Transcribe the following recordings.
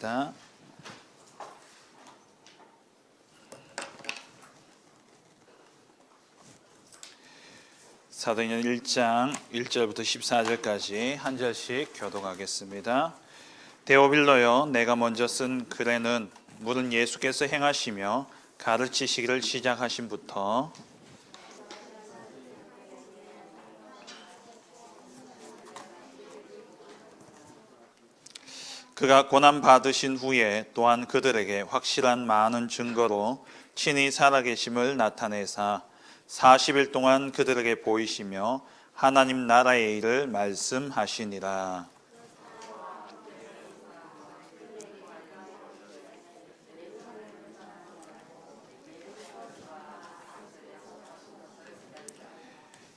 하겠습니다. 사도행전 1장 1절부터 14절까지 한 절씩 교독하겠습니다. 데오빌로여, 내가 먼저 쓴 글에는 물은 예수께서 행하시며 가르치시기를 시작하심부터 그가 고난 받으신 후에 또한 그들에게 확실한 많은 증거로 친히 살아계심을 나타내사 40일 동안 그들에게 보이시며 하나님 나라의 일을 말씀하시니라.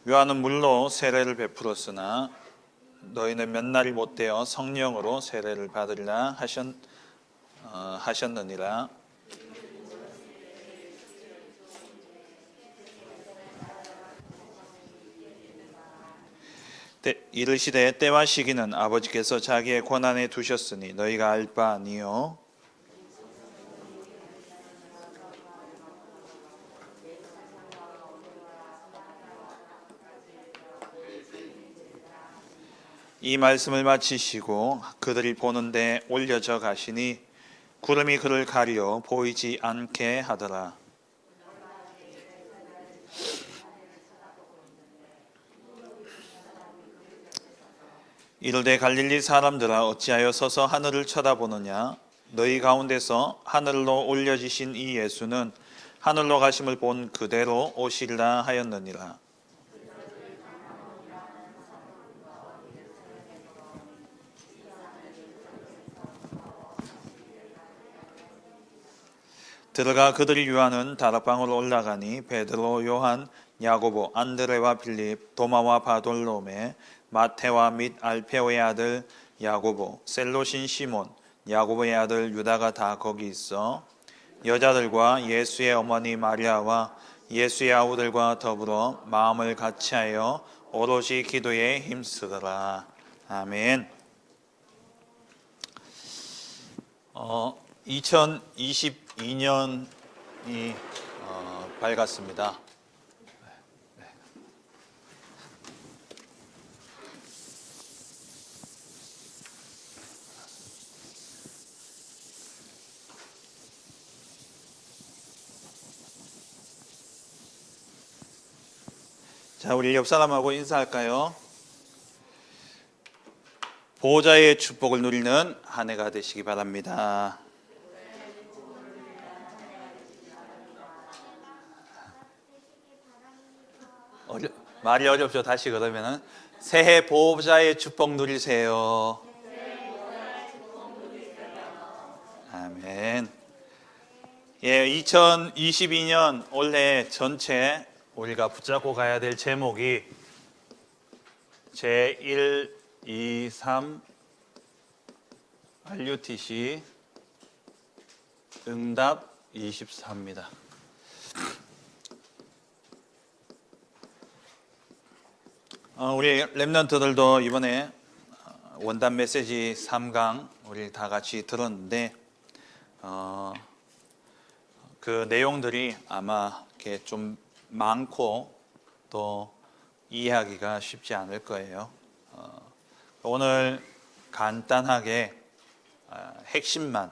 요한은 물로 세례를 베풀었으나 너희는 몇 날이 못되어 성령으로 세례를 받으리라 하셨느니라. 이르시되 때와 시기는 아버지께서 자기의 권한에 두셨으니 너희가 알 바 아니요. 이 말씀을 마치시고 그들이 보는데 올려져 가시니 구름이 그를 가리어 보이지 않게 하더라. 이르되 갈릴리 사람들아, 어찌하여 서서 하늘을 쳐다보느냐? 너희 가운데서 하늘로 올려지신 이 예수는 하늘로 가심을 본 그대로 오시리라 하였느니라. 들어가 그들이 유하는 다락방으로 올라가니 베드로, 요한, 야고보, 안드레와 빌립, 도마와 바돌로메, 마테와 및 알페오의 아들 야고보, 셀로신 시몬, 야고보의 아들 유다가 다 거기 있어 여자들과 예수의 어머니 마리아와 예수의 아우들과 더불어 마음을 같이하여 오롯이 기도에 힘쓰더라. 아멘. 2022년이 밝았습니다. 자, 우리 옆 사람하고 인사할까요? 보호자의 축복을 누리는 한 해가 되시기 바랍니다. 말이 어렵죠. 다시 그러면은 새해 보호자의 축복 누리세요. 아멘. 예, 2022년 올해 전체 우리가 붙잡고 가야 될 제목이 제1, 2, 3 RUTC 응답 24입니다. 우리 렘넌트들도 이번에 원단 메시지 3강 우리 다 같이 들었는데 그 내용들이 아마 이렇게 좀 많고 또 이해하기가 쉽지 않을 거예요. 오늘 간단하게 핵심만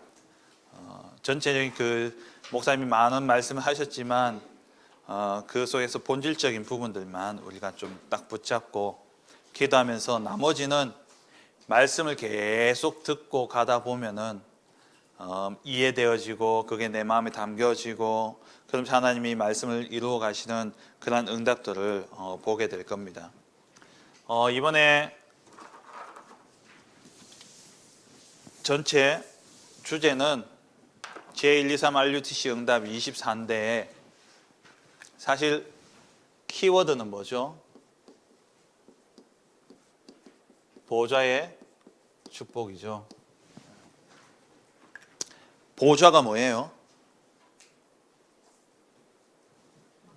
전체적인 그 목사님이 많은 말씀을 하셨지만 그 속에서 본질적인 부분들만 우리가 좀 딱 붙잡고 기도하면서 나머지는 말씀을 계속 듣고 가다 보면은 이해되어지고 그게 내 마음에 담겨지고 그럼 하나님이 말씀을 이루어 가시는 그런 응답들을 보게 될 겁니다. 이번에 전체 주제는 제1, 2, 3 RUTC 응답 24인데 사실 키워드는 뭐죠? 보호자의 축복이죠. 보호자가 뭐예요?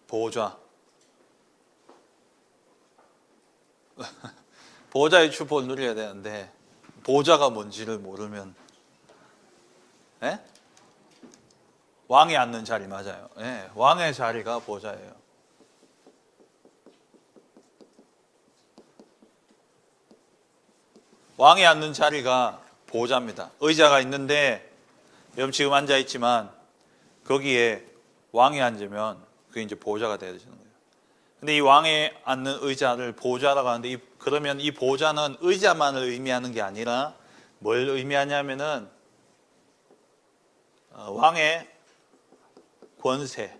보호자. 보호자의 축복을 누려야 되는데 보호자가 뭔지를 모르면 예? 왕이 앉는 자리 맞아요. 예, 왕의 자리가 보좌예요. 왕이 앉는 자리가 보좌입니다. 의자가 있는데 여러분 지금 앉아 있지만 거기에 왕이 앉으면 그게 이제 보좌가 되어지는 거예요. 근데 이 왕이 앉는 의자를 보좌라고 하는데 그러면 이 보좌는 의자만을 의미하는 게 아니라 뭘 의미하냐면은 왕의 권세,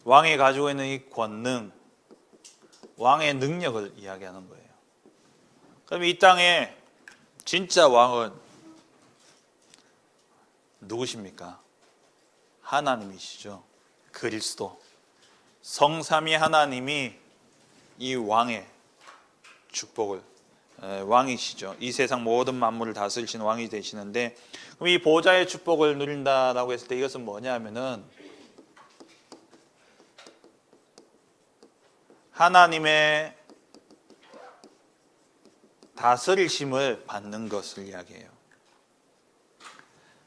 왕이 가지고 있는 이 권능, 왕의 능력을 이야기하는 거예요. 그럼 이 땅에 진짜 왕은 누구십니까? 하나님이시죠. 그리스도. 성삼위 하나님이 이 왕의 축복을 왕이시죠. 이 세상 모든 만물을 다스리시는 왕이 되시는데 그럼 이 보좌의 축복을 누린다라고 했을 때 이것은 뭐냐면은 하나님의 다스리심을 받는 것을 이야기해요.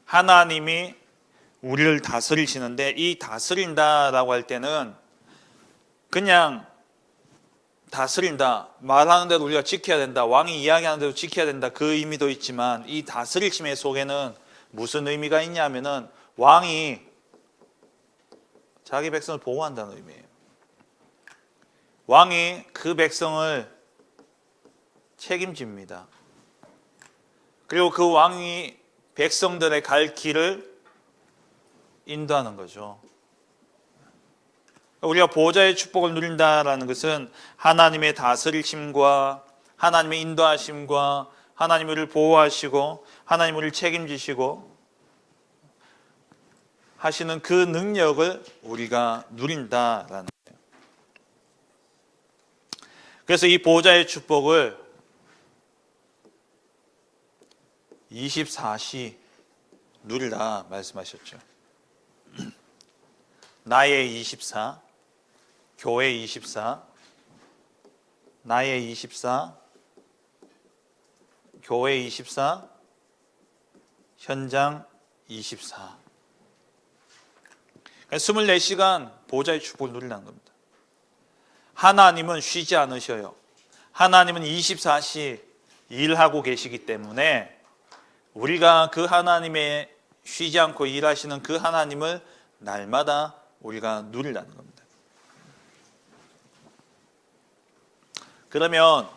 하나님이 우리를 다스리시는데 이 다스린다라고 할 때는 그냥 다스린다, 말하는 대로 우리가 지켜야 된다, 왕이 이야기하는 대로 지켜야 된다 그 의미도 있지만 이 다스리심의 속에는 무슨 의미가 있냐면은 왕이 자기 백성을 보호한다는 의미예요. 왕이 그 백성을 책임집니다. 그리고 그 왕이 백성들의 갈 길을 인도하는 거죠. 우리가 보호자의 축복을 누린다라는 것은 하나님의 다스리심과 하나님의 인도하심과 하나님 우리를 보호하시고 하나님 우리를 책임지시고 하시는 그 능력을 우리가 누린다라는 거예요. 그래서 이 보호자의 축복을 24시 누리라 말씀하셨죠. 나의 24, 교회 24, 나의 24, 교회 24, 현장 24. 24시간 보호자의 축복을 누리라는 겁니다. 하나님은 쉬지 않으셔요. 하나님은 24시 일하고 계시기 때문에 우리가 그 하나님의 쉬지 않고 일하시는 그 하나님을 날마다 우리가 누리라는 겁니다. 그러면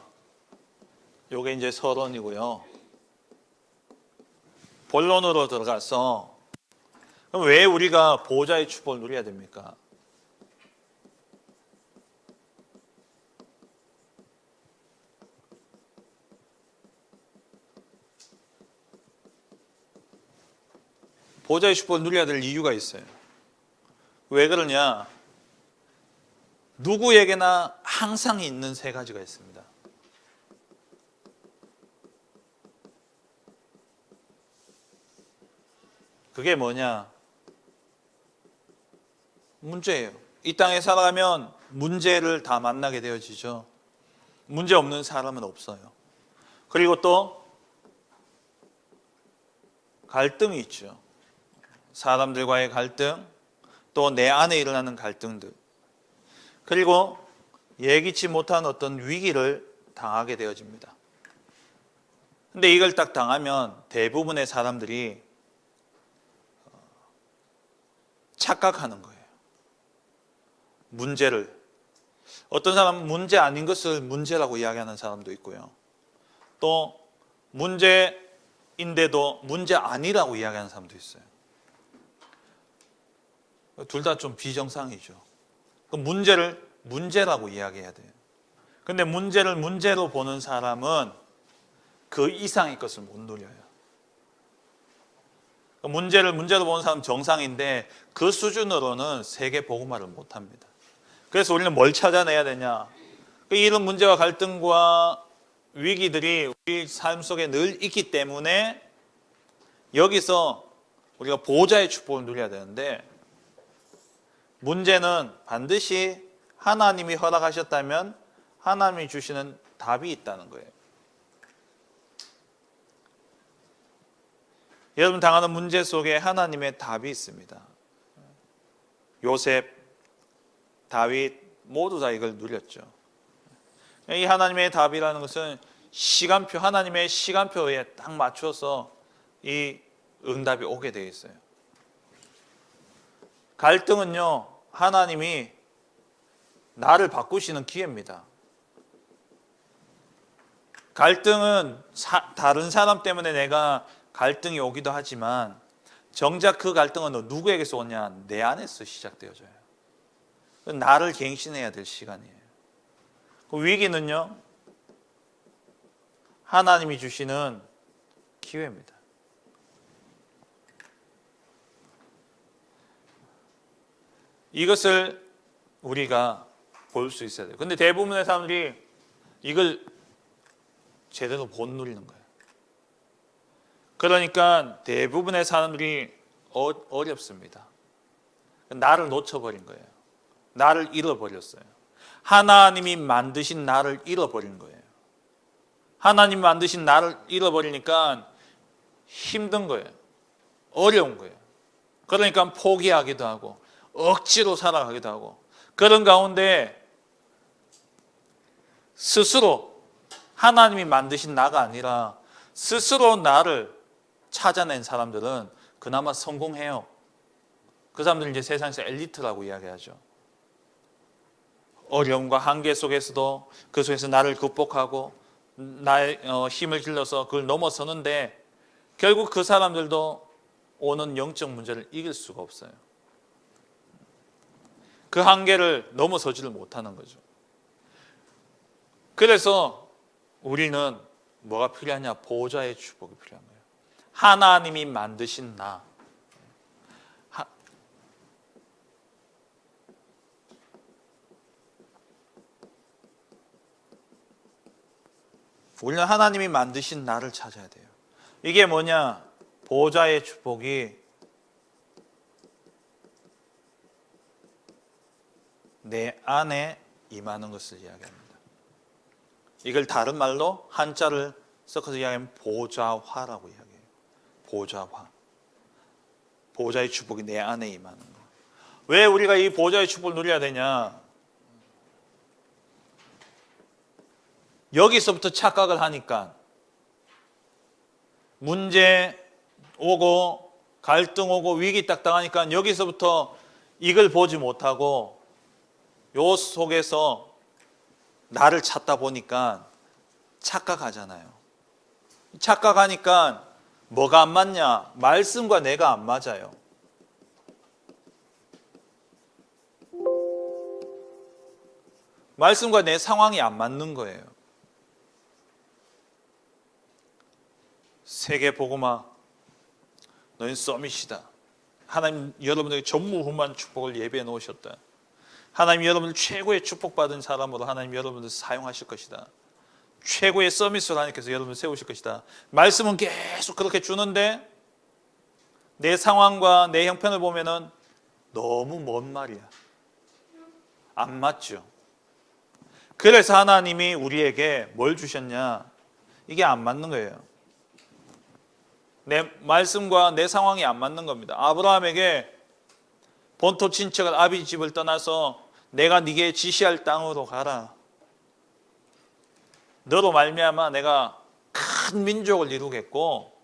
요게 이제 서론이고요. 본론으로 들어가서 그럼 왜 우리가 보호자의 축복을 누려야 됩니까? 보호자의 축복을 누려야 될 이유가 있어요. 왜 그러냐? 누구에게나 항상 있는 세 가지가 있습니다. 그게 뭐냐? 문제예요. 이 땅에 살아가면 문제를 다 만나게 되어지죠. 문제 없는 사람은 없어요. 그리고 또 갈등이 있죠. 사람들과의 갈등, 또 내 안에 일어나는 갈등들, 그리고 예기치 못한 어떤 위기를 당하게 되어집니다. 근데 이걸 딱 당하면 대부분의 사람들이 착각하는 거예요. 문제를. 어떤 사람은 문제 아닌 것을 문제라고 이야기하는 사람도 있고요. 또 문제인데도 문제 아니라고 이야기하는 사람도 있어요. 둘 다 좀 비정상이죠. 문제를 문제라고 이야기해야 돼요. 근데 문제를 문제로 보는 사람은 그 이상의 것을 못 누려요. 문제를 문제로 보는 사람은 정상인데 그 수준으로는 세계 복음화를 못합니다. 그래서 우리는 뭘 찾아내야 되냐? 이런 문제와 갈등과 위기들이 우리 삶 속에 늘 있기 때문에 여기서 우리가 보호자의 축복을 누려야 되는데 문제는 반드시 하나님이 허락하셨다면 하나님이 주시는 답이 있다는 거예요. 여러분 당하는 문제 속에 하나님의 답이 있습니다. 요셉, 다윗 모두 다 이걸 누렸죠. 이 하나님의 답이라는 것은 시간표, 하나님의 시간표에 딱 맞춰서 이 응답이 오게 되어 있어요. 갈등은요, 하나님이 나를 바꾸시는 기회입니다. 갈등은 다른 사람 때문에 내가 갈등이 오기도 하지만 정작 그 갈등은 누구에게서 오냐? 내 안에서 시작되어져요. 나를 갱신해야 될 시간이에요. 그 위기는요, 하나님이 주시는 기회입니다. 이것을 우리가 볼 수 있어야 돼요. 근데 대부분의 사람들이 이걸 제대로 못 누리는 거예요. 그러니까 대부분의 사람들이 어렵습니다. 나를 놓쳐버린 거예요. 나를 잃어버렸어요. 하나님이 만드신 나를 잃어버린 거예요. 하나님 만드신 나를 잃어버리니까 힘든 거예요. 어려운 거예요. 그러니까 포기하기도 하고 억지로 살아가기도 하고 그런 가운데 스스로 하나님이 만드신 나가 아니라 스스로 나를 찾아낸 사람들은 그나마 성공해요. 그 사람들은 이제 세상에서 엘리트라고 이야기하죠. 어려움과 한계 속에서도 그 속에서 나를 극복하고 나의 힘을 길러서 그걸 넘어서는데 결국 그 사람들도 오는 영적 문제를 이길 수가 없어요. 그 한계를 넘어서지를 못하는 거죠. 그래서 우리는 뭐가 필요하냐? 보호자의 축복이 필요한 거예요. 하나님이 만드신 나. 우리는 하나님이 만드신 나를 찾아야 돼요. 이게 뭐냐? 보호자의 축복이 내 안에 임하는 것을 이야기합니다. 이걸 다른 말로 한자를 섞어서 이야기하면 보좌화라고 이야기해요. 보좌화. 보호자의 축복이 내 안에 임하는 거. 왜 우리가 이 보호자의 축복을 누려야 되냐? 여기서부터 착각을 하니까 문제 오고 갈등 오고 위기 딱 당하니까 여기서부터 이걸 보지 못하고 요 속에서 나를 찾다 보니까 착각하잖아요. 착각하니까 뭐가 안 맞냐? 말씀과 내가 안 맞아요. 말씀과 내 상황이 안 맞는 거예요. 세계 복음화 너희는 서밋이다. 하나님 여러분에게 전무후무한 축복을 예배해 놓으셨다. 하나님 여러분을 최고의 축복받은 사람으로 하나님 여러분을 사용하실 것이다. 최고의 서밋으로 하나님께서 여러분을 세우실 것이다. 말씀은 계속 그렇게 주는데 내 상황과 내 형편을 보면은 너무 먼 말이야. 안 맞죠. 그래서 하나님이 우리에게 뭘 주셨냐? 이게 안 맞는 거예요. 내 말씀과 내 상황이 안 맞는 겁니다. 아브라함에게 본토 친척을 아비 집을 떠나서 내가 네게 지시할 땅으로 가라. 너로 말미암아 내가 큰 민족을 이루겠고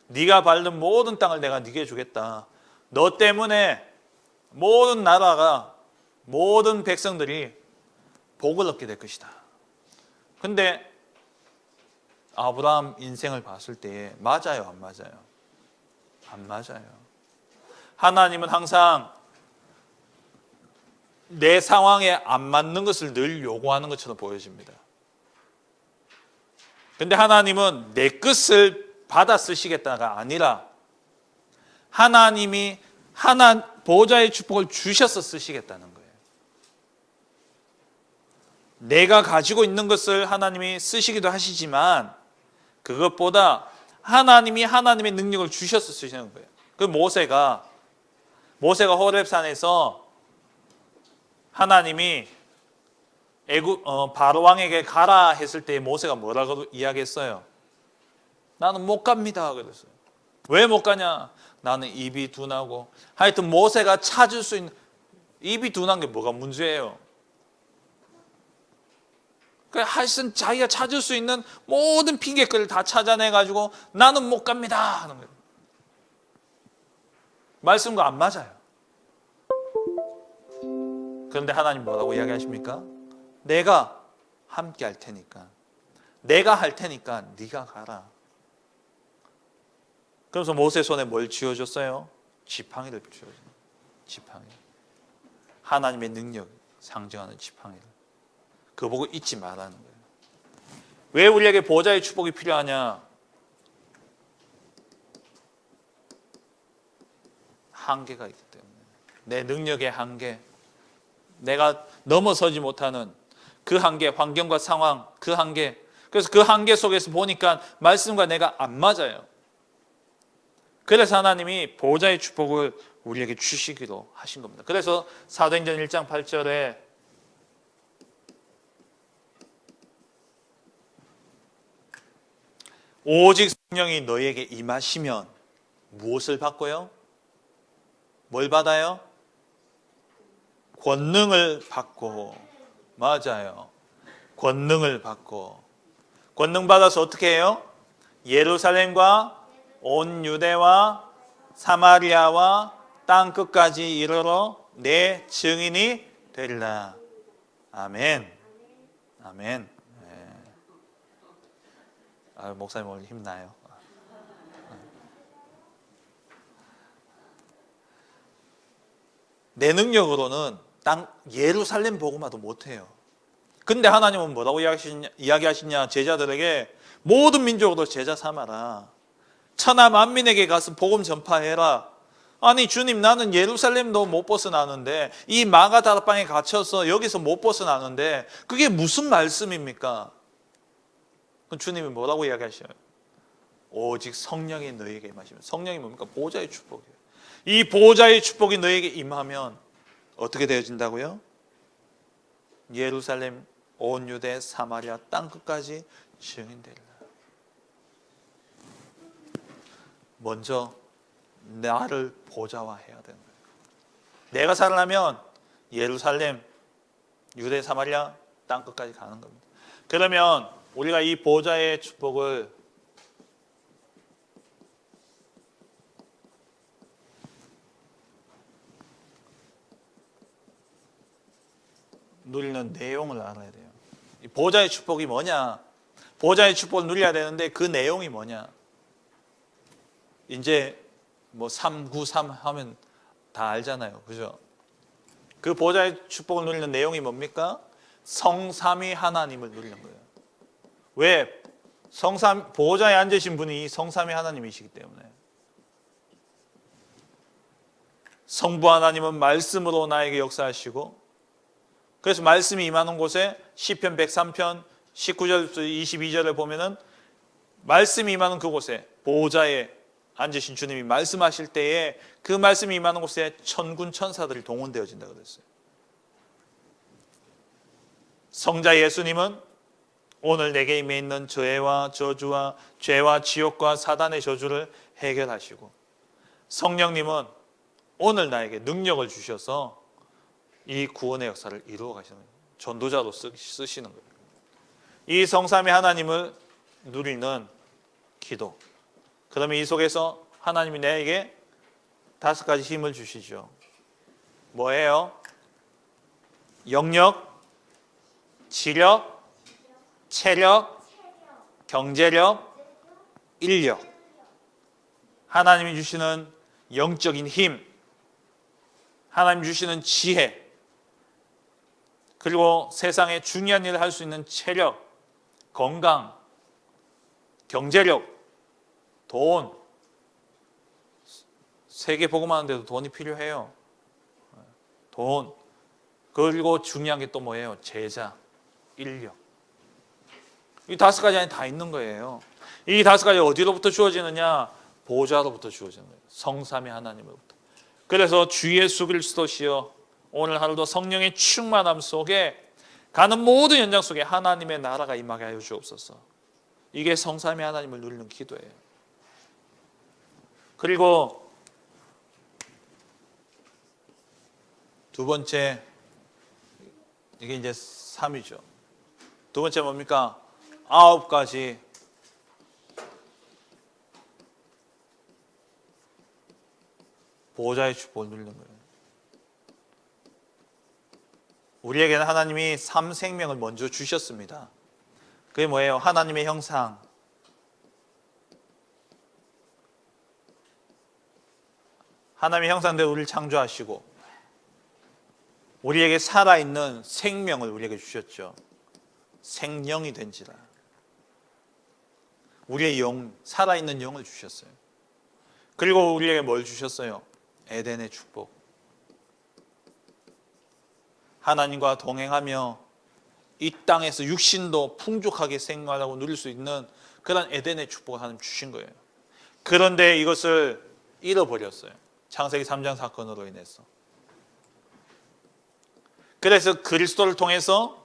네가 밟는 모든 땅을 내가 네게 주겠다. 너 때문에 모든 나라가 모든 백성들이 복을 얻게 될 것이다. 근데 아브라함 인생을 봤을 때 맞아요, 안 맞아요? 안 맞아요. 하나님은 항상 내 상황에 안 맞는 것을 늘 요구하는 것처럼 보여집니다. 근데 하나님은 내 것을 받아 쓰시겠다가 아니라 하나님이 보호자의 축복을 주셔서 쓰시겠다는 거예요. 내가 가지고 있는 것을 하나님이 쓰시기도 하시지만 그것보다 하나님이 하나님의 능력을 주셔서 쓰시는 거예요. 그 모세가 호렙산에서 하나님이 바로 왕에게 가라 했을 때 모세가 뭐라고 이야기했어요? 나는 못 갑니다. 그랬어요. 왜 못 가냐? 나는 입이 둔하고. 하여튼 모세가 찾을 수 있는, 입이 둔한 게 뭐가 문제예요? 하여튼 자기가 찾을 수 있는 모든 핑계거리를 다 찾아내가지고 나는 못 갑니다 하는 거예요. 말씀과 안 맞아요. 그런데 하나님 뭐라고 이야기하십니까? 내가 함께 할 테니까, 내가 할 테니까 네가 가라. 그래서 모세 손에 뭘 쥐어줬어요? 지팡이를 쥐어줬어요. 지팡이. 하나님의 능력 상징하는 지팡이를. 그거 보고 잊지 말라는 거예요. 왜 우리에게 보좌의 축복이 필요하냐? 한계가 있기 때문에. 내 능력의 한계, 내가 넘어서지 못하는 그 한계, 환경과 상황, 그 한계. 그래서 그 한계 속에서 보니까 말씀과 내가 안 맞아요. 그래서 하나님이 보좌의 축복을 우리에게 주시기로 하신 겁니다. 그래서 사도행전 1장 8절에 오직 성령이 너희에게 임하시면 무엇을 받고요? 뭘 받아요? 권능을 받고. 맞아요. 권능을 받고. 권능 받아서 어떻게 해요? 예루살렘과 온 유대와 사마리아와 땅 끝까지 이르러 내 증인이 되리라. 아멘. 아멘. 네. 목사님 오늘 힘나요. 내 능력으로는 땅 예루살렘 복음화도 못해요. 근데 하나님은 뭐라고 이야기하시냐? 제자들에게 모든 민족으로 제자 삼아라. 천하 만민에게 가서 복음 전파해라. 아니 주님, 나는 예루살렘도 못 벗어나는데, 이 마가다락방에 갇혀서 여기서 못 벗어나는데 그게 무슨 말씀입니까? 그럼 주님이 뭐라고 이야기하셔요? 오직 성령이 너희에게 임하시면. 성령이 뭡니까? 보좌의 축복이에요. 이 보좌의 축복이 너희에게 임하면 어떻게 되어진다고요? 예루살렘, 온 유대, 사마리아 땅 끝까지 증인되리라. 먼저 나를 보좌화해야 되는 거예요. 내가 살아나면 예루살렘, 유대, 사마리아 땅 끝까지 가는 겁니다. 그러면 우리가 이 보좌의 축복을 누리는 내용을 알아야 돼요. 이 보좌의 축복이 뭐냐? 보좌의 축복을 누려야 되는데 그 내용이 뭐냐? 이제 뭐 393 하면 다 알잖아요. 그죠? 그 보좌의 축복을 누리는 내용이 뭡니까? 성삼위 하나님을 누리는 거예요. 왜? 보좌에 앉으신 분이 성삼위 하나님이시기 때문에. 성부 하나님은 말씀으로 나에게 역사하시고, 그래서 말씀이 임하는 곳에 시편 103편 19절부터 22절에 보면은 말씀이 임하는 그곳에 보좌에 앉으신 주님이 말씀하실 때에 그 말씀이 임하는 곳에 천군 천사들이 동원되어진다고 그랬어요. 성자 예수님은 오늘 내게 임해 있는 죄와 저주와 죄와 지옥과 사단의 저주를 해결하시고, 성령님은 오늘 나에게 능력을 주셔서 이 구원의 역사를 이루어 가시는 거예요. 전도자로 쓰시는 거예요. 이 성삼위 하나님을 누리는 기도. 그러면 이 속에서 하나님이 내게 5가지 힘을 주시죠. 뭐예요? 영력, 지력, 체력, 경제력, 인력. 하나님이 주시는 영적인 힘, 하나님 주시는 지혜, 그리고 세상에 중요한 일을 할 수 있는 체력, 건강, 경제력, 돈. 세계 복음하는데도 돈이 필요해요. 돈. 그리고 중요한 게 또 뭐예요? 제자, 인력. 이 5가지 안에 다 있는 거예요. 이 5가지 어디로부터 주어지느냐? 보좌로부터 주어지는 거예요. 성삼위 하나님으로부터. 그래서 주 예수 그리스도시여, 오늘 하루도 성령의 충만함 속에 가는 모든 현장 속에 하나님의 나라가 임하게 하여 주옵소서. 이게 성삼위 하나님을 누리는 기도예요. 그리고 두 번째, 이게 이제 3이죠. 두 번째 뭡니까? 9가지 보호자의 축복을 누리는 거예요. 우리에게는 하나님이 3생명을 먼저 주셨습니다. 그게 뭐예요? 하나님의 형상, 하나님의 형상대로 우리를 창조하시고 우리에게 살아있는 생명을 우리에게 주셨죠. 생령이 된지라. 우리의 영, 살아있는 영을 주셨어요. 그리고 우리에게 뭘 주셨어요? 에덴의 축복. 하나님과 동행하며 이 땅에서 육신도 풍족하게 생활하고 누릴 수 있는 그런 에덴의 축복을 하나님 주신 거예요. 그런데 이것을 잃어버렸어요. 창세기 3장 사건으로 인해서. 그래서 그리스도를 통해서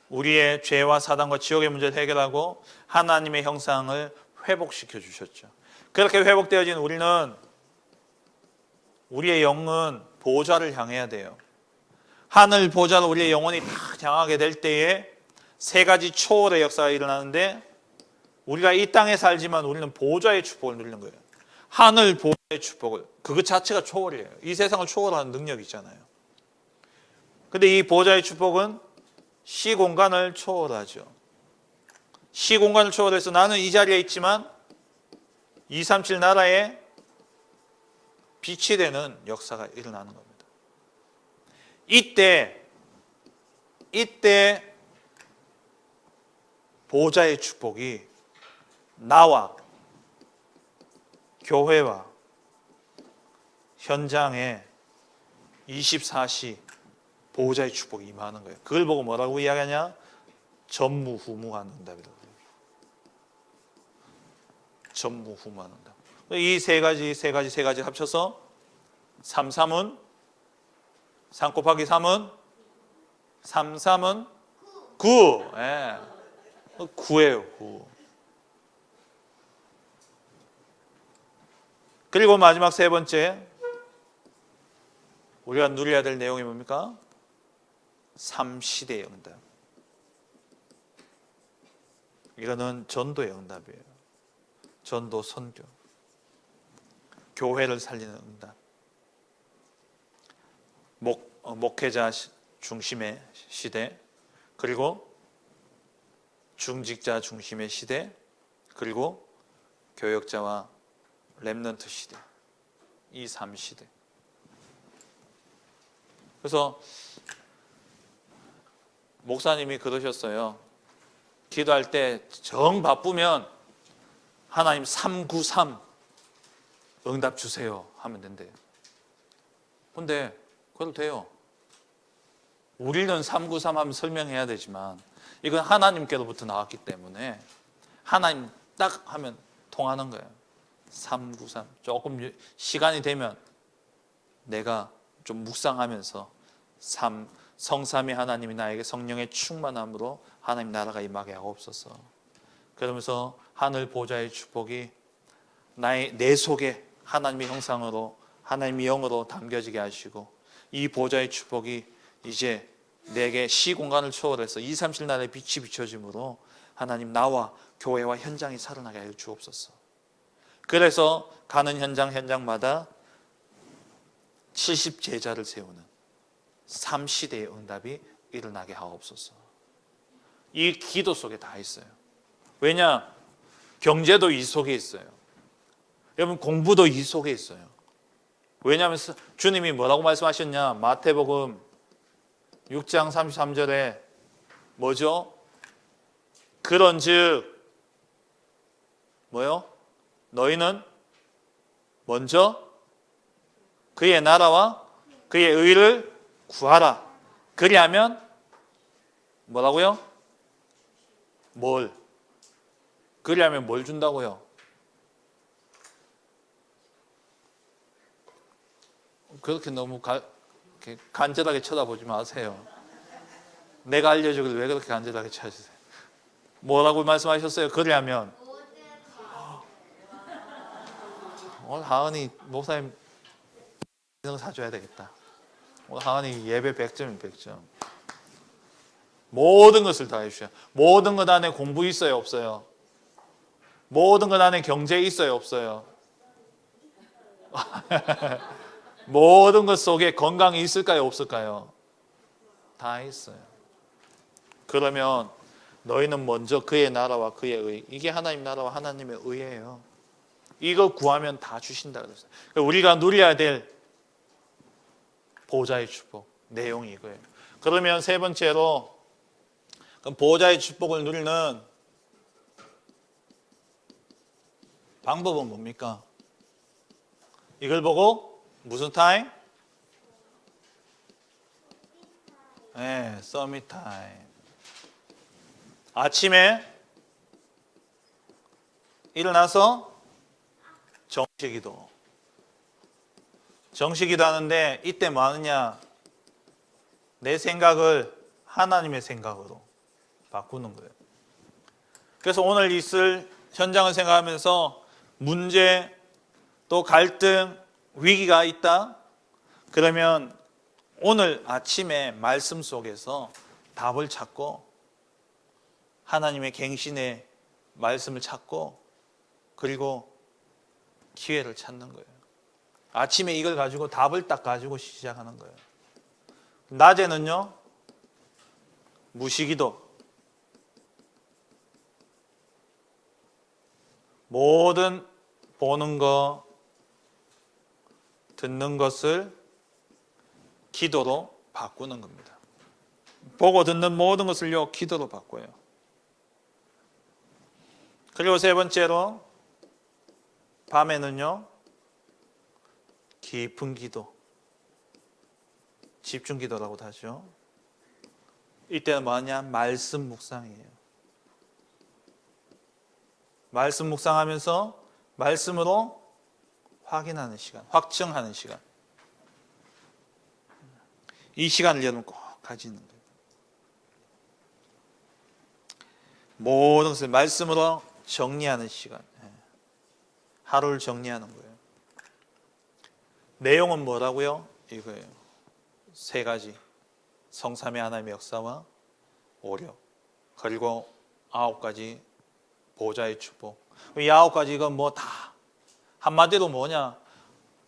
우리의 죄와 사단과 지옥의 문제를 해결하고 하나님의 형상을 회복시켜 주셨죠. 그렇게 회복되어진 우리는, 우리의 영은 보좌를 향해야 돼요. 하늘 보좌로 우리의 영혼이 딱 향하게 될 때에 세 가지 초월의 역사가 일어나는데, 우리가 이 땅에 살지만 우리는 보좌의 축복을 누리는 거예요. 하늘 보좌의 축복을, 그것 자체가 초월이에요. 이 세상을 초월하는 능력이 있잖아요. 근데 이 보좌의 축복은 시공간을 초월하죠. 시공간을 초월해서 나는 이 자리에 있지만 237 나라에 빛이 되는 역사가 일어나는 겁니다. 이때 보좌의 축복이 나와 교회와 현장에 24시 보호자의 축복이 임하는 거예요. 그걸 보고 뭐라고 이야기하냐? 전무후무한 응답이라고 해요. 전무후무한 응답. 이 세 가지 합쳐서 3은 3 곱하기 3은 3은 9. 예. 9예요, 9. 그리고 마지막 세 번째, 우리가 누려야 될 내용이 뭡니까? 3시대의 응답. 이거는 전도의 응답이에요. 전도, 선교, 교회를 살리는 응답. 목회자 중심의 시대, 그리고 중직자 중심의 시대, 그리고 교역자와 렘넌트 시대. 이 3시대. 그래서 목사님이 그러셨어요. 기도할 때 정 바쁘면 하나님 393 응답 주세요 하면 된대요. 근데 그래도 돼요. 우리는 393 하면 설명해야 되지만 이건 하나님께로부터 나왔기 때문에 하나님 딱 하면 통하는 거예요. 393. 조금 시간이 되면 내가 좀 묵상하면서 성삼위 하나님이 나에게 성령의 충만함으로 하나님 나라가 임하게 하옵소서. 그러면서 하늘 보좌의 축복이 내 속에 하나님의 형상으로, 하나님의 영으로 담겨지게 하시고, 이 보좌의 축복이 이제 내게 시공간을 초월해서 237 나라의 빛이 비춰짐으로 하나님 나와 교회와 현장이 살아나게 하여 주옵소서. 그래서 가는 현장마다 70제자를 세우는 3시대의 응답이 일어나게 하옵소서. 이 기도 속에 다 있어요. 왜냐? 경제도 이 속에 있어요. 여러분, 공부도 이 속에 있어요. 왜냐하면 주님이 뭐라고 말씀하셨냐? 마태복음 6장 33절에 뭐죠? 그런즉 뭐요? 너희는 먼저 그의 나라와 그의 의를 구하라. 그리하면 뭐라고요? 그리하면 뭘 준다고요? 그렇게 너무 간절하게 쳐다보지 마세요. 내가 알려주길 왜 그렇게 간절하게 찾으세요? 뭐라고 말씀하셨어요? 그리하면 오늘 하은이 목사님 이런 거 사줘야 되겠다. 오늘 하은이 예배 100점이면 100점. 모든 것을 다 해주셔. 모든 것 안에 공부 있어요, 없어요? 모든 것 안에 경제 있어요, 없어요? 모든 것 속에 건강이 있을까요, 없을까요? 다 있어요. 그러면 너희는 먼저 그의 나라와 그의 의, 이게 하나님 나라와 하나님의 의예요. 이거 구하면 다 주신다 그랬어요. 우리가 누려야 될 보좌의 축복 내용이 이거예요. 그러면 세 번째로 그럼 보좌의 축복을 누리는 방법은 뭡니까? 이걸 보고 무슨 타임? 네, 서밋 타임. 아침에 일어나서 정식기도. 정식기도 하는데 이때 뭐 하느냐? 내 생각을 하나님의 생각으로 바꾸는 거예요. 그래서 오늘 있을 현장을 생각하면서 문제, 또 갈등, 위기가 있다? 그러면 오늘 아침에 말씀 속에서 답을 찾고 하나님의 갱신의 말씀을 찾고 그리고 기회를 찾는 거예요. 아침에 이걸 가지고 답을 딱 가지고 시작하는 거예요. 낮에는요, 무시기도. 모든 보는 거, 듣는 것을 기도로 바꾸는 겁니다. 보고 듣는 모든 것을요, 기도로 바꿔요. 그리고 세 번째로 밤에는요, 깊은 기도, 집중 기도라고도 하죠. 이때는 뭐냐? 말씀 묵상이에요. 말씀 묵상하면서 말씀으로 확인하는 시간, 확증하는 시간. 이 시간을 여러분 꼭 가지는 거예요. 모든 것을 말씀으로 정리하는 시간. 하루를 정리하는 거예요. 내용은 뭐라고요? 이거예요. 세 가지. 성삼위 하나님의 역사와 오력. 그리고 9가지 보좌의 축복. 이 9가지 이건 뭐 다 한마디로 뭐냐?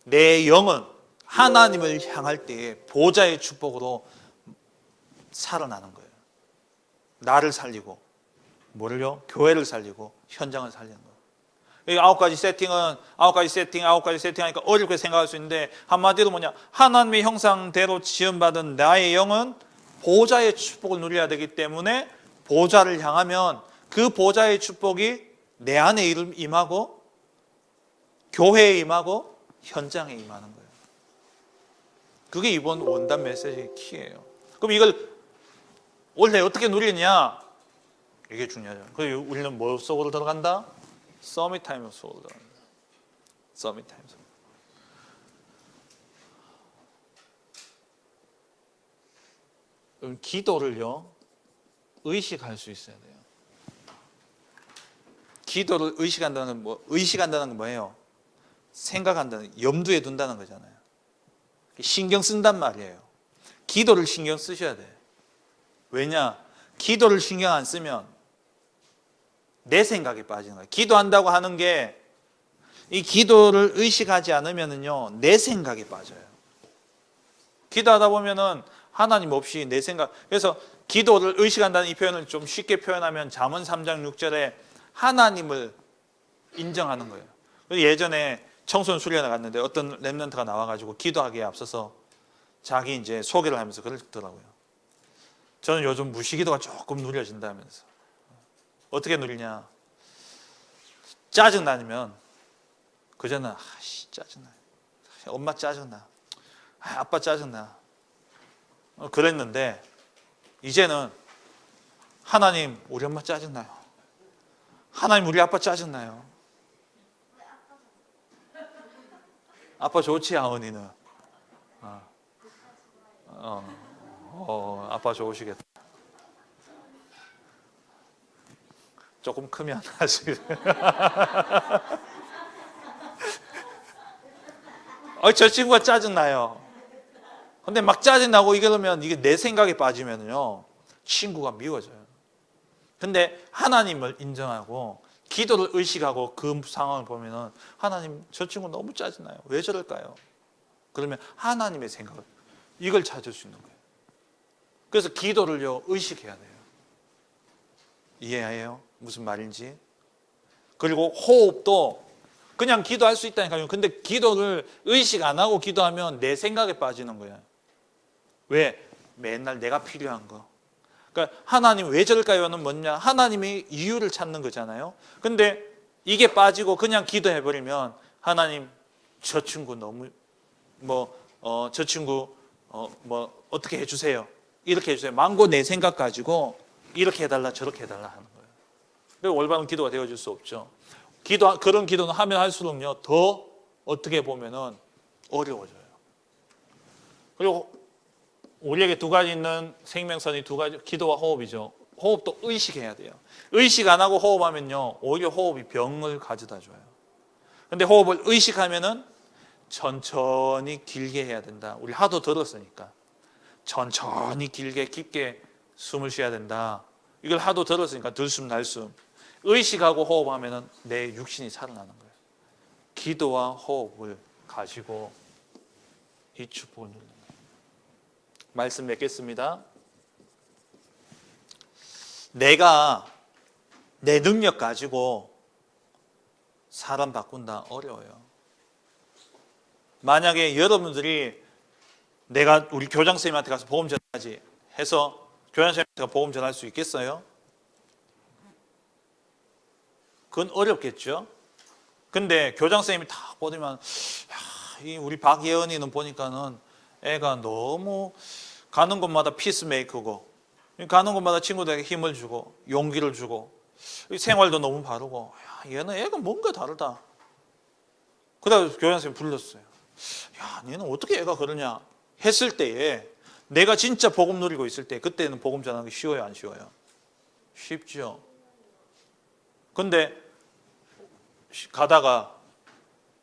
내 영은 하나님을 향할 때에 보좌의 축복으로 살아나는 거예요. 나를 살리고 뭐를요? 교회를 살리고 현장을 살리는 거예요. 이 9가지 세팅은 9가지 세팅하니까 어렵게 생각할 수 있는데 한마디로 뭐냐? 하나님의 형상대로 지음받은 나의 영은 보좌의 축복을 누려야 되기 때문에 보좌를 향하면 그 보좌의 축복이 내 안에 임하고 교회에 임하고 현장에 임하는 거예요. 그게 이번 원단 메시지의 키예요. 그럼 이걸 원래 어떻게 누리느냐? 이게 중요하죠. 그래서 우리는 뭐 속으로 들어간다? 서밋 타임 속으로 들어간다. 서밋 타임 속으로. 그럼 기도를요, 의식할 수 있어야 돼요. 기도를 의식한다는 건 의식한다는 건 뭐예요? 생각한다는, 염두에 둔다는 거잖아요. 신경 쓴단 말이에요. 기도를 신경 쓰셔야 돼. 왜냐? 기도를 신경 안 쓰면 내 생각에 빠지는 거예요. 기도한다고 하는 게 이 기도를 의식하지 않으면은요, 내 생각에 빠져요. 기도하다 보면은 하나님 없이 내 생각. 그래서 기도를 의식한다는 이 표현을 좀 쉽게 표현하면 잠언 3장 6절에 하나님을 인정하는 거예요. 예전에 청소년 수련회 갔는데 어떤 랩런트가 나와가지고 기도하기에 앞서서 자기 이제 소개를 하면서 그러더라고요. 저는 요즘 무시기도가 조금 누려진다면서. 어떻게 누리냐? 짜증나면 그전은 짜증나. 엄마 짜증나. 아빠 짜증나. 그랬는데 이제는 하나님 우리 엄마 짜증나요. 하나님 우리 아빠 짜증나요. 아빠 좋지, 아은이는. 아빠 좋으시겠다. 조금 크면 아직. 저 친구가 짜증나요. 근데 막 짜증나고 이러면 이게 내 생각에 빠지면요, 친구가 미워져요. 근데 하나님을 인정하고 기도를 의식하고 그 상황을 보면은 하나님, 저 친구 너무 짜증나요. 왜 저럴까요? 그러면 하나님의 생각을, 이걸 찾을 수 있는 거예요. 그래서 기도를요, 의식해야 돼요. 이해해요? 무슨 말인지? 그리고 호흡도 그냥 기도할 수 있다니까요. 근데 기도를 의식 안 하고 기도하면 내 생각에 빠지는 거예요. 왜? 맨날 내가 필요한 거. 그러니까 하나님 왜 저럴까요는 뭐냐? 하나님이 이유를 찾는 거잖아요. 근데 이게 빠지고 그냥 기도해버리면 하나님, 저 친구 너무 저 친구 어떻게 해주세요. 이렇게 해주세요. 망고 내 생각 가지고 이렇게 해달라 저렇게 해달라 하는 거예요. 그래서 올바른 기도가 되어질 수 없죠. 그런 기도는 하면 할수록요, 더 어떻게 보면은 어려워져요. 그리고 우리에게 두 가지 있는 생명선이 두 가지, 기도와 호흡이죠. 호흡도 의식해야 돼요. 의식 안 하고 호흡하면요, 오히려 호흡이 병을 가져다 줘요. 근데 호흡을 의식하면은 천천히 길게 해야 된다. 우리 하도 들었으니까. 천천히 길게 깊게 숨을 쉬어야 된다. 이걸 하도 들었으니까 들숨 날숨. 의식하고 호흡하면은 내 육신이 살아나는 거예요. 기도와 호흡을 가지고 이 축복을 누리는 거예요. 말씀 맺겠습니다. 내가 내 능력 가지고 사람 바꾼다 어려워요. 만약에 여러분들이 내가 우리 교장선생님한테 가서 복음 전하지 해서 교장선생님한테 복음 전할 수 있겠어요? 그건 어렵겠죠. 근데 교장선생님이 딱 보더만, 이 우리 박예언이는 보니까는 애가 너무 가는 곳마다 피스메이커고, 가는 곳마다 친구들에게 힘을 주고 용기를 주고 생활도 너무 바르고, 얘는 애가 뭔가 다르다. 그러다 교장선생님 불렀어요. 야, 얘는 어떻게 애가 그러냐 했을 때에, 내가 진짜 복음 누리고 있을 때, 그때는 복음 전하는 게 쉬워요, 안 쉬워요? 쉽죠. 근데 가다가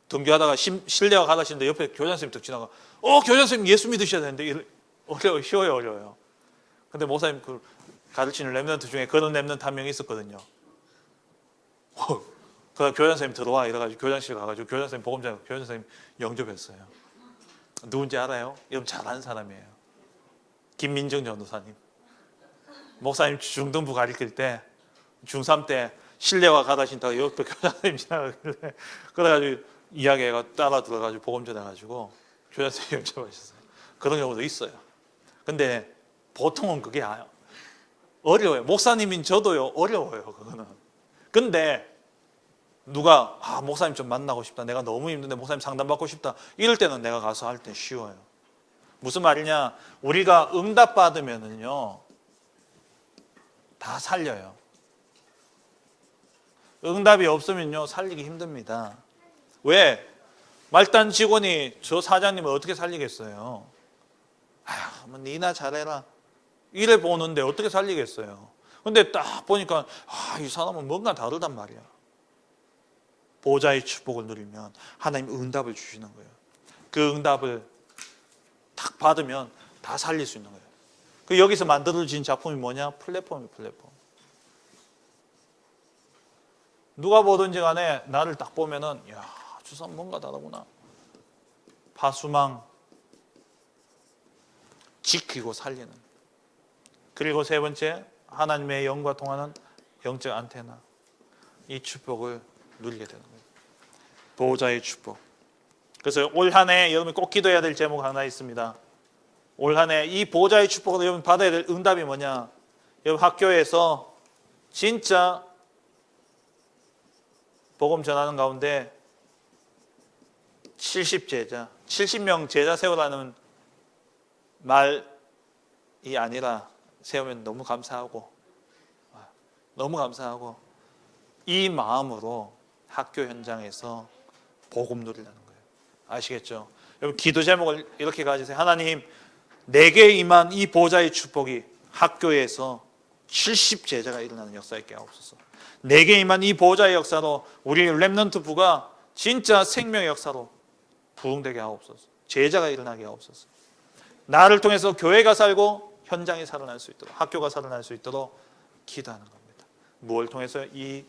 등교하다가 실내화 가다시는데 옆에 교장선생님 딱 지나가, 교장선생님 예수 믿으셔야 되는데, 어려워요, 쉬워요, 어려워요? 근데 목사님 그 가르치는 랩런트 중에 그런 랩런트 한 명 있었거든요. 그다음 교장선생님 들어와 이래가지고 교장실 가가지고 교장선생님 복음 전하고 교장선생님 영접했어요. 누군지 알아요? 여러분 잘 아는 사람이에요. 김민정 전도사님. 목사님 중등부 가르칠 때, 중3 때 실내화 가다 신다가 옆에 교장선생님 지나가길래, 그래가지고 이야기가 따라 들어가지고 복음 전해가지고 교장선생님 영접하셨어요. 그런 경우도 있어요. 근데 보통은 그게 어려워요. 목사님인 저도요, 어려워요, 그거는. 근데 누가 목사님 좀 만나고 싶다, 내가 너무 힘든데 목사님 상담받고 싶다, 이럴 때는 내가 가서 할 때 쉬워요. 무슨 말이냐? 우리가 응답받으면은요 다 살려요. 응답이 없으면요 살리기 힘듭니다. 왜? 말단 직원이 저 사장님을 어떻게 살리겠어요? 뭐 니나 잘해라 이래 보는데 어떻게 살리겠어요? 근데 딱 보니까 이 사람은 뭔가 다르단 말이야. 보좌의 축복을 누리면 하나님 응답을 주시는 거예요. 그 응답을 딱 받으면 다 살릴 수 있는 거예요. 그 여기서 만들어진 작품이 뭐냐? 플랫폼이 플랫폼. 누가 보든지 간에 나를 딱 보면은, 저 사람 뭔가 다르구나. 파수망 지키고 살리는. 그리고 세 번째, 하나님의 영과 통하는 영적 안테나. 이 축복을 누리게 되는 거예요. 보호자의 축복. 그래서 올 한 해 여러분이 꼭 기도해야 될 제목 하나 있습니다. 올 한 해 이 보호자의 축복을 여러분 받아야 될 응답이 뭐냐? 여러분 학교에서 진짜 복음 전하는 가운데 70명 제자 세우라는 말이 아니라 세우면 너무 감사하고 이 마음으로 학교 현장에서 복음 누리라는 거예요. 아시겠죠? 여러분 기도 제목을 이렇게 가지세요. 하나님, 내게 임한 이 보좌의 축복이 학교에서 70제자가 일어나는 역사 있게 하옵소서. 내게 임한 이 보좌의 역사로 우리 렘넌트 부가 진짜 생명의 역사로 부흥되게 하옵소서. 제자가 일어나게 하옵소서. 나를 통해서 교회가 살고 현장이 살아날 수 있도록, 학교가 살아날 수 있도록 기도하는 겁니다. 무엇을 통해서 이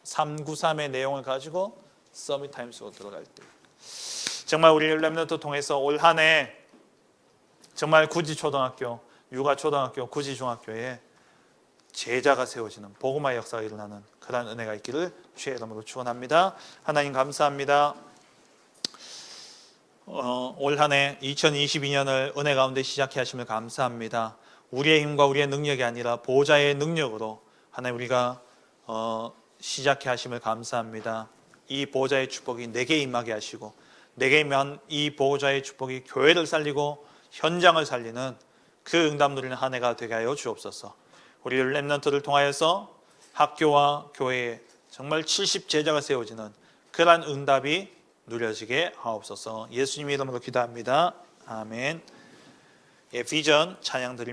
393의 내용을 가지고 서밋 타임스로 들어갈 때 정말 우리 렘넌트 통해서 올 한 해 정말 구지초등학교, 육아초등학교, 구지중학교에 제자가 세워지는 복음화의 역사가 일어나는 그러한 은혜가 있기를 주의 이름으로 축원합니다. 하나님 감사합니다. 올 한 해 2022년을 은혜 가운데 시작해 하심을 감사합니다. 우리의 힘과 우리의 능력이 아니라 보호자의 능력으로 하나님 우리가 시작해 하심을 감사합니다. 이 보호자의 축복이 내게 임하게 하시고 내게 임한 이 보호자의 축복이 교회를 살리고 현장을 살리는 그 응답 누리는 한 해가 되게 하여 주옵소서. 우리 렘넌트를 통하여서 학교와 교회에 정말 70제자가 세워지는 그러한 응답이 누려지게 하옵소서. 예수님 이름으로 기도합니다. 아멘. 비전 찬양 드리며